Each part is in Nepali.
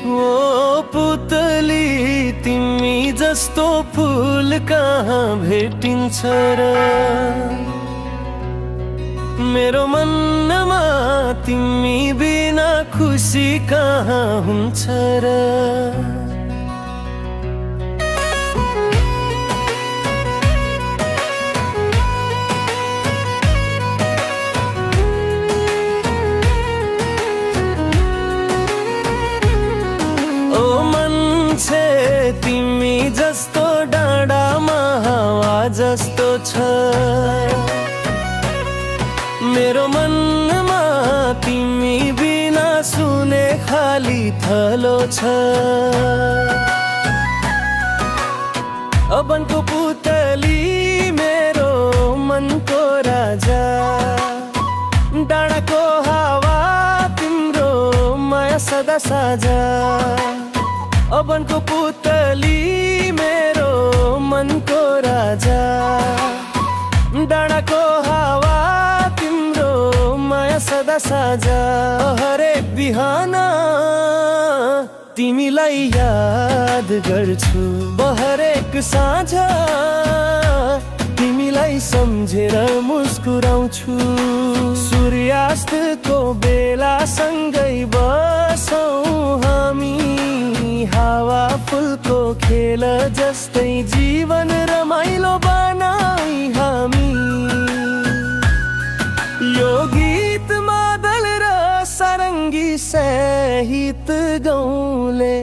ओ पुतली तिमी जस्तो फूल कहाँ भेटिन्छ र मेरो मनमा तिमी बिना खुसी कहाँ हुन्छ र तिमी जस्तो डाँडामा हावा जस्तो छ मेरो मनमा तिमी बिना सुने खाली थलो छ अबनको पुतली मेरो मनको राजा डाँडाको हावा तिम्रो माया सदा साझा अबनको पुतली मेरो मनको राजा डाँडाको हावा तिम्रो माया सदा साझा हरेक बिहान तिमीलाई याद गर्छु हरेक साँझ तिमीलाई सम्झेर मुस्कुराउँछु सूर्यास्तको बेला सँगै बसौँ हामी हावा फुलको खेल जस्तै जीवन रमाइलो बनाई हामी यो गीत मादल र सारङ्गी सहित गाउँले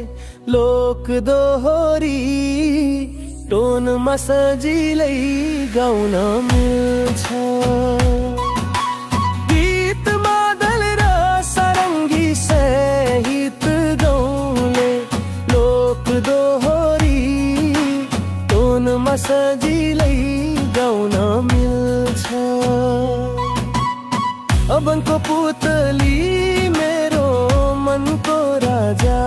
लोक दोहोरी टोनमा सजिलै गाउन मिल्छ गीत मादल र सारङ्गी सहित गाउँले लोक दोहोरी टोनमा सजिलै गाउन मिल्छ अबनको पुतली मेरो मनको राजा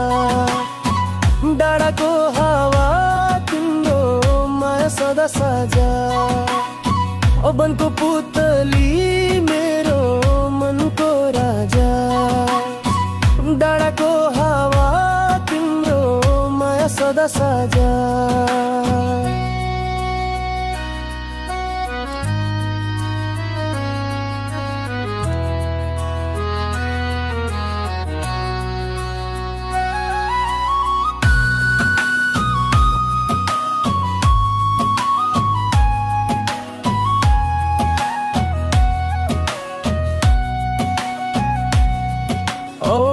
डाँडाको हावा तिम्रो माया सदा साझा अबनको पुतली मेरो मनको राजा डाँडाको हावा तिम्रो माया सदा साझा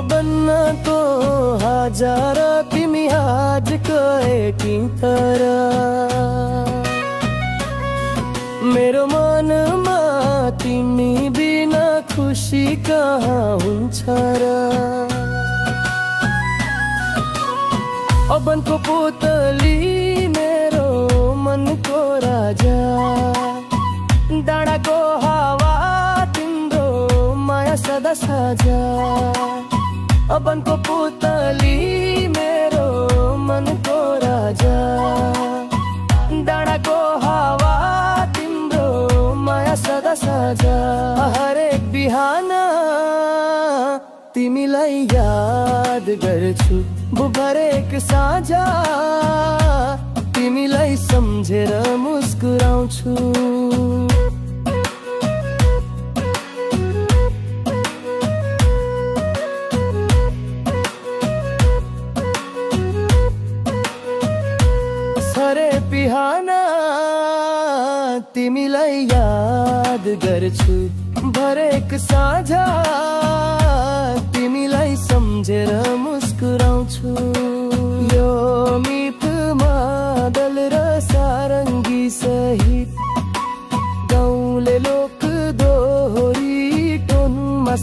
बन्न तो हजार तिमी आजको एकिङ तर मेरो मनमा तिमी बिना खुसी कहाँ हुन्छ र अबनको पुतली मेरो मनको राजा डाँडाको हावा तिम्रो माया सदा साझा अबनको पुतली मेरो मनको राजा डाँडाको हावा तिम्रो माया सदा साझा हरेक बिहान तिमीलाई याद गर्छु हरेक साँझ तिमीलाई सम्झेर मुस्कुराउँछु बिहान तिमीलाई याद गर्छु हरेक साँझ तिमीलाई सम्झेर मुस्कुराउँछु यो मित मादल र सारङ्गी सहित गाउँले लोक दोहोरी टोनमा